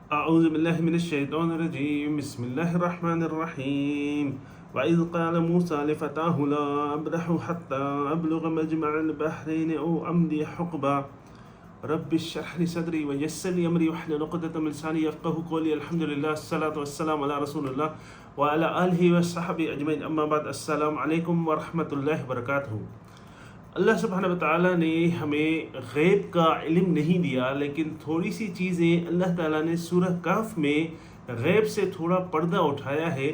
أعوذ بالله من الشيطان الرجيم بسم الله الرحمن الرحيم وإذ قال موسى لفتاه لا أبرح حتى أبلغ مجمع البحرين أو أمضي حقبا رب اشرح لي صدري ويسر لي أمري واحلل عقدة من لساني يفقهوا قولي الحمد لله الصلاة والسلام على رسول الله وعلى آله وصحبه أجمعين أما بعد السلام علیکم ورحمۃ اللہ وبرکاتہ۔ اللہ سبحانہ وتعالیٰ نے ہمیں غیب کا علم نہیں دیا، لیکن تھوڑی سی چیزیں اللہ تعالیٰ نے سورہ کہف میں غیب سے تھوڑا پردہ اٹھایا ہے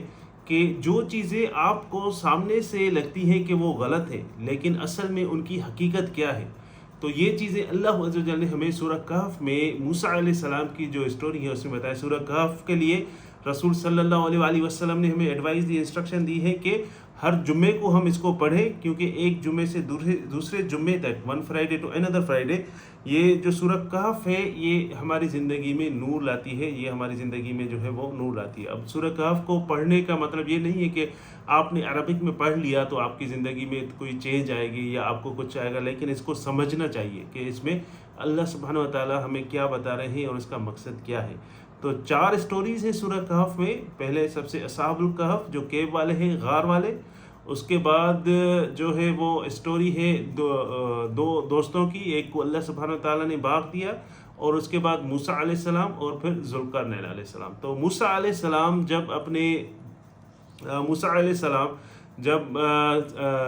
کہ جو چیزیں آپ کو سامنے سے لگتی ہیں کہ وہ غلط ہے، لیکن اصل میں ان کی حقیقت کیا ہے۔ تو یہ چیزیں اللہ عز و جل نے ہمیں سورہ کہف میں موسیٰ علیہ السلام کی جو اسٹوری ہے اس میں بتایا۔ سورہ کہف کے لیے رسول صلی اللہ علیہ وآلہ وسلم نے ہمیں ایڈوائز دی، انسٹرکشن دی ہے کہ ہر جمعے کو ہم اس کو پڑھیں، کیونکہ ایک جمعے سے دوسرے جمعے تک، one Friday to another Friday, یہ جو سورہ کہف ہے یہ ہماری زندگی میں نور لاتی ہے، یہ ہماری زندگی میں جو ہے وہ نور لاتی ہے۔ اب سورہ کہف کو پڑھنے کا مطلب یہ نہیں ہے کہ آپ نے عربک میں پڑھ لیا تو آپ کی زندگی میں کوئی چینج آئے گی یا آپ کو کچھ آئے گا، لیکن اس کو سمجھنا چاہیے کہ اس میں اللہ سبحانہ وتعالیٰ ہمیں کیا بتا رہے ہیں اور اس کا مقصد کیا ہے۔ تو 4 اسٹوریز ہیں سورہ کہف میں۔ پہلے سب سے اصحاب الکہف جو کیو والے ہیں، غار والے، اس کے بعد جو ہے وہ اسٹوری ہے دو دوستوں کی، ایک کو اللہ سبحانہ تعالیٰ نے باغ دیا، اور اس کے بعد موسیٰ علیہ السلام اور پھر ذوالقرنین علیہ السلام۔ تو موسیٰ علیہ السلام جب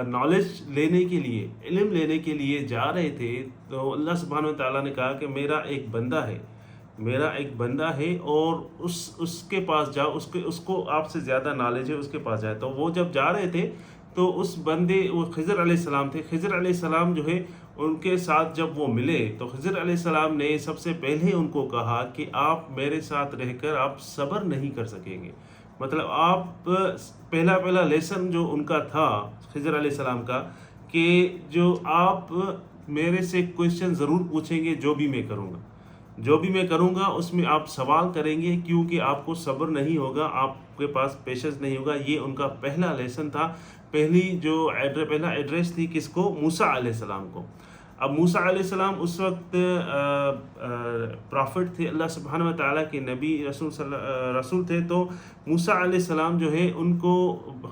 نالج لینے کے لیے، علم لینے کے لیے جا رہے تھے تو اللہ سبحانہ تعالیٰ نے کہا کہ میرا ایک بندہ ہے اور اس کے پاس جاؤ، اس کو آپ سے زیادہ نالج ہے، اس کے پاس جائے۔ تو وہ جب جا رہے تھے تو اس بندے، وہ خضر علیہ السلام تھے، خضر علیہ السلام جو ہے ان کے ساتھ جب وہ ملے تو خضر علیہ السلام نے سب سے پہلے ان کو کہا کہ آپ میرے ساتھ رہ کر آپ صبر نہیں کر سکیں گے۔ مطلب آپ پہلا لیسن جو ان کا تھا خضر علیہ السلام کا، کہ جو آپ میرے سے کویشچن ضرور پوچھیں گے، جو بھی میں کروں گا اس میں آپ سوال کریں گے، کیونکہ آپ کو صبر نہیں ہوگا، آپ کے پاس پیشنس نہیں ہوگا۔ یہ ان کا پہلا لیسن تھا، پہلا ایڈریس تھی کس کو؟ موسیٰ علیہ السلام کو۔ اب موسیٰ علیہ السلام اس وقت پرافٹ تھے، اللہ سبحانہ وتعالیٰ کے نبی رسول تھے۔ تو موسیٰ علیہ السلام جو ہے ان کو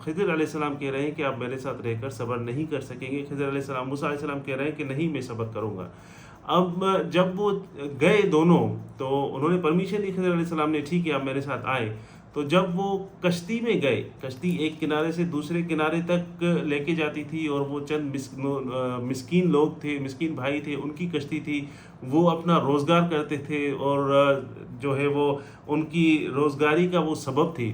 خضر علیہ السلام کہہ رہے ہیں کہ آپ میرے ساتھ رہ کر صبر نہیں کر سکیں گے۔ خضر علیہ السلام موسیٰ علیہ السلام کہہ رہے ہیں کہ نہیں، میں صبر کروں گا۔ اب جب وہ گئے دونوں تو انہوں نے پرمیشن دی خضر علیہ السلام نے، ٹھیک ہے آپ میرے ساتھ آئے۔ تو جب وہ کشتی میں گئے، کشتی ایک کنارے سے دوسرے کنارے تک لے کے جاتی تھی، اور وہ چند مسکین لوگ تھے، مسکین بھائی تھے، ان کی کشتی تھی، وہ اپنا روزگار کرتے تھے، اور جو ہے وہ ان کی روزگاری کا وہ سبب تھی۔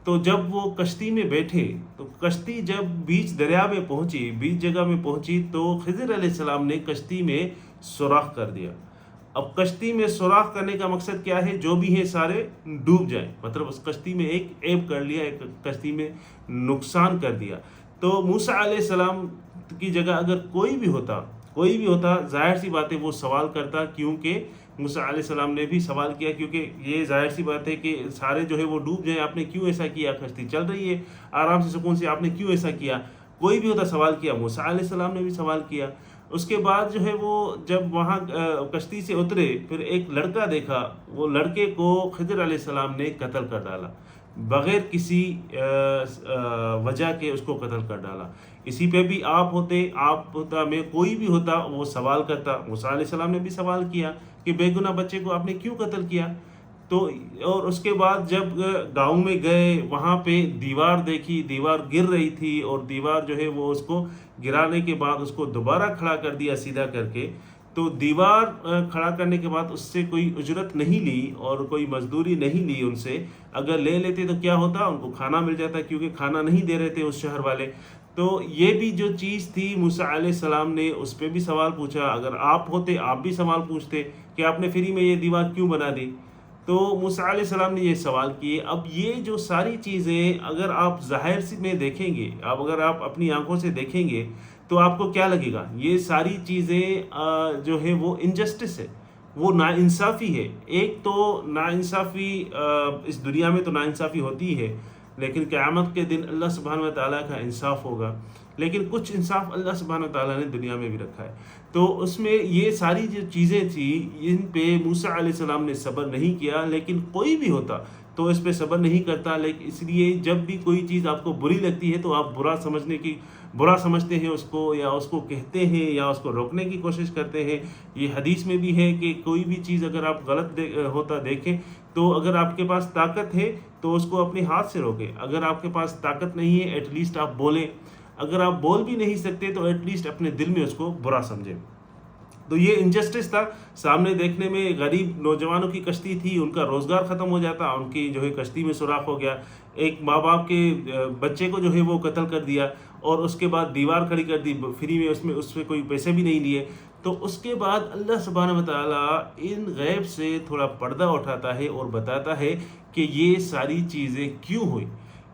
تو جب وہ کشتی میں بیٹھے تو کشتی جب بیچ دریا میں پہنچی، بیچ جگہ میں پہنچی، تو خضر علیہ السلام نے کشتی میں سوراخ کر دیا۔ اب کشتی میں سوراخ کرنے کا مقصد کیا ہے؟ جو بھی ہے سارے ڈوب جائیں، مطلب اس کشتی میں ایک عیب کر لیا، ایک کشتی میں نقصان کر دیا۔ تو موسیٰ علیہ السلام کی جگہ اگر کوئی بھی ہوتا ظاہر سی بات ہے وہ سوال کرتا، کیونکہ موسیٰ علیہ السلام نے بھی سوال کیا، کیونکہ یہ ظاہر سی بات ہے کہ سارے جو ہے وہ ڈوب جائیں، آپ نے کیوں ایسا کیا؟ کشتی چل رہی ہے آرام سے، سکون سے، آپ نے کیوں ایسا کیا؟ کوئی بھی ہوتا سوال کیا، موسیٰ علیہ السلام نے بھی سوال کیا۔ اس کے بعد جو ہے وہ جب وہاں کشتی سے اترے، پھر ایک لڑکا دیکھا، وہ لڑکے کو خضر علیہ السلام نے قتل کر ڈالا، بغیر کسی وجہ کے اس کو قتل کر ڈالا۔ اسی پہ بھی آپ ہوتا، میں کوئی بھی ہوتا، وہ سوال کرتا۔ موسیٰ علیہ السلام نے بھی سوال کیا کہ بے گناہ بچے کو آپ نے کیوں قتل کیا؟ تو اور اس کے بعد جب گاؤں میں گئے، وہاں پہ دیوار دیکھی، دیوار گر رہی تھی، اور دیوار جو ہے وہ اس کو گرانے کے بعد اس کو دوبارہ کھڑا کر دیا سیدھا کر کے۔ تو دیوار کھڑا کرنے کے بعد اس سے کوئی اجرت نہیں لی اور کوئی مزدوری نہیں لی ان سے، اگر لے لیتے تو کیا ہوتا؟ ان کو کھانا مل جاتا، کیونکہ کھانا نہیں دے رہے تھے اس شہر والے۔ تو یہ بھی جو چیز تھی، موسیٰ علیہ السلام نے اس پہ بھی سوال پوچھا۔ اگر آپ ہوتے آپ بھی سوال پوچھتے کہ آپ نے فری میں یہ دیوار کیوں بنا دی؟ تو موسیٰ علیہ السلام نے یہ سوال کیے۔ اب یہ جو ساری چیزیں اگر آپ ظاہر میں دیکھیں گے، اگر آپ اپنی آنکھوں سے دیکھیں گے تو آپ کو کیا لگے گا؟ یہ ساری چیزیں جو ہے وہ انجسٹس ہے، وہ ناانصافی ہے۔ ایک تو ناانصافی اس دنیا میں تو ناانصافی ہوتی ہے، لیکن قیامت کے دن اللہ سبحانہ و تعالیٰ کا انصاف ہوگا۔ لیکن کچھ انصاف اللہ سبحانہ وتعالیٰ نے دنیا میں بھی رکھا ہے. تو اس میں یہ ساری جو چیزیں تھیں ان پہ موسیٰ علیہ السلام نے صبر نہیں کیا، لیکن کوئی بھی ہوتا تو اس پہ صبر نہیں کرتا. لیکن اس لیے جب بھی کوئی چیز آپ کو بری لگتی ہے تو آپ برا سمجھتے ہیں اس کو، یا اس کو کہتے ہیں، یا اس کو روکنے کی کوشش کرتے ہیں. یہ حدیث میں بھی ہے کہ کوئی بھی چیز اگر آپ غلط ہوتا دیکھیں تو اگر آپ کے پاس طاقت ہے تو اس کو اپنے ہاتھ سے روکیں. اگر آپ کے پاس طاقت نہیں ہے ایٹ لیسٹ آپ بولیں. اگر آپ بول بھی نہیں سکتے تو ایٹ لیسٹ اپنے دل میں اس کو برا سمجھیں. تو یہ انجسٹس تھا سامنے دیکھنے میں. غریب نوجوانوں کی کشتی تھی، ان کا روزگار ختم ہو جاتا، ان کی جو ہے کشتی میں سوراخ ہو گیا. ایک ماں باپ کے بچے کو جو ہے وہ قتل کر دیا، اور اس کے بعد دیوار کھڑی کر دی فری میں، اس میں کوئی پیسے بھی نہیں لیے. تو اس کے بعد اللہ سبحانہ وتعالیٰ ان غیب سے تھوڑا پردہ اٹھاتا ہے اور بتاتا ہے کہ یہ ساری چیزیں کیوں ہوئی.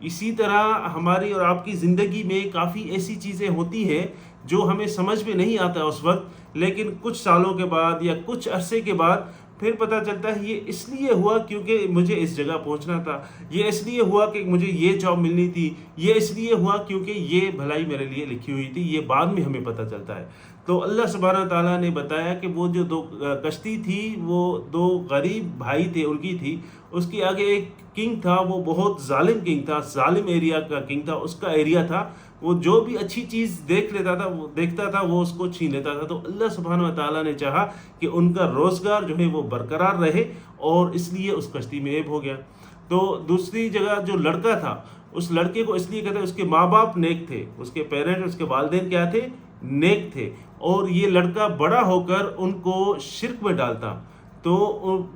اسی طرح ہماری اور آپ کی زندگی میں کافی ایسی چیزیں ہوتی ہیں جو ہمیں سمجھ میں نہیں آتا اس وقت، لیکن کچھ سالوں کے بعد یا کچھ عرصے کے بعد پھر پتہ چلتا ہے یہ اس لیے ہوا کیونکہ مجھے اس جگہ پہنچنا تھا، یہ اس لیے ہوا کہ مجھے یہ جاب ملنی تھی، یہ اس لیے ہوا کیونکہ یہ بھلائی میرے لیے لکھی ہوئی تھی. یہ بعد میں ہمیں پتہ چلتا ہے. تو اللہ سبحانہ تعالیٰ نے بتایا کہ وہ جو دو کشتی تھی وہ دو غریب بھائی تھے ان کی تھی. اس کے آگے ایک کنگ تھا، وہ بہت ظالم کنگ تھا، ظالم ایریا کا کنگ تھا. اس کا ایریا تھا، وہ جو بھی اچھی چیز دیکھتا تھا وہ اس کو چھین لیتا تھا. تو اللہ سبحانہ و تعالیٰ نے چاہا کہ ان کا روزگار جو ہے وہ برقرار رہے، اور اس لیے اس کشتی میں عیب ہو گیا. تو دوسری جگہ جو لڑکا تھا، اس لڑکے کو اس لیے کہتے ہیں اس کے ماں باپ نیک تھے، اس کے پیرنٹ، اس کے والدین کیا تھے؟ نیک تھے. اور یہ لڑکا بڑا ہو کر ان کو شرک میں ڈالتا، تو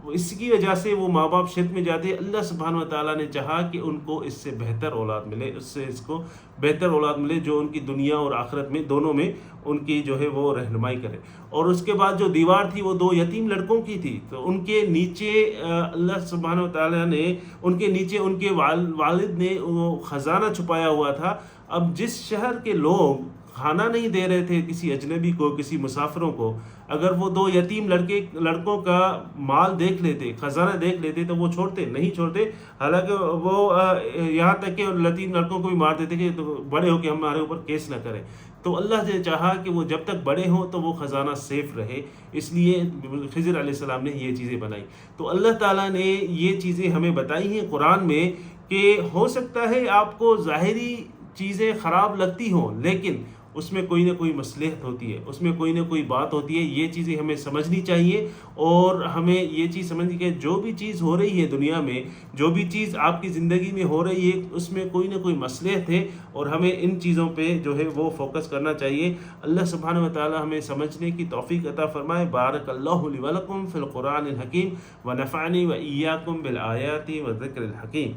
اس کی وجہ سے وہ ماں باپ شرک میں جاتے. اللہ سبحانہ و تعالیٰ نے چاہا کہ ان کو اس سے بہتر اولاد ملے، اس کو بہتر اولاد ملے جو ان کی دنیا اور آخرت میں دونوں میں ان کی جو ہے وہ رہنمائی کرے. اور اس کے بعد جو دیوار تھی وہ دو یتیم لڑکوں کی تھی. تو ان کے نیچے اللہ سبحانہ و تعالیٰ نے ان کے نیچے ان کے والد نے وہ خزانہ چھپایا ہوا تھا. اب جس شہر کے لوگ کھانا نہیں دے رہے تھے کسی اجنبی کو، کسی مسافروں کو، اگر وہ دو یتیم لڑکوں کا مال دیکھ لیتے، خزانہ دیکھ لیتے، تو وہ نہیں چھوڑتے. حالانکہ وہ یہاں تک کہ یتیم لڑکوں کو بھی مار دیتے کہ بڑے ہو کے ہمارے اوپر کیس نہ کریں. تو اللہ نے چاہا کہ وہ جب تک بڑے ہوں تو وہ خزانہ سیف رہے، اس لیے خضر علیہ السلام نے یہ چیزیں بنائی. تو اللہ تعالیٰ نے یہ چیزیں ہمیں بتائی ہیں قرآن میں کہ ہو سکتا ہے آپ کو ظاہری چیزیں خراب لگتی ہوں، لیکن اس میں کوئی نہ کوئی مصلحت ہوتی ہے، اس میں کوئی نہ کوئی بات ہوتی ہے. یہ چیزیں ہمیں سمجھنی چاہیے، اور ہمیں یہ چیز سمجھنی کہ جو بھی چیز ہو رہی ہے دنیا میں، جو بھی چیز آپ کی زندگی میں ہو رہی ہے، اس میں کوئی نہ کوئی مصلحت ہے، اور ہمیں ان چیزوں پہ جو ہے وہ فوکس کرنا چاہیے. اللہ سبحانہ و تعالی ہمیں سمجھنے کی توفیق عطا فرمائے. بارک اللہ لی ولکم فی القرآن الحکیم ونفعنی و ایاکم بالآیات و ذکر الحکیم.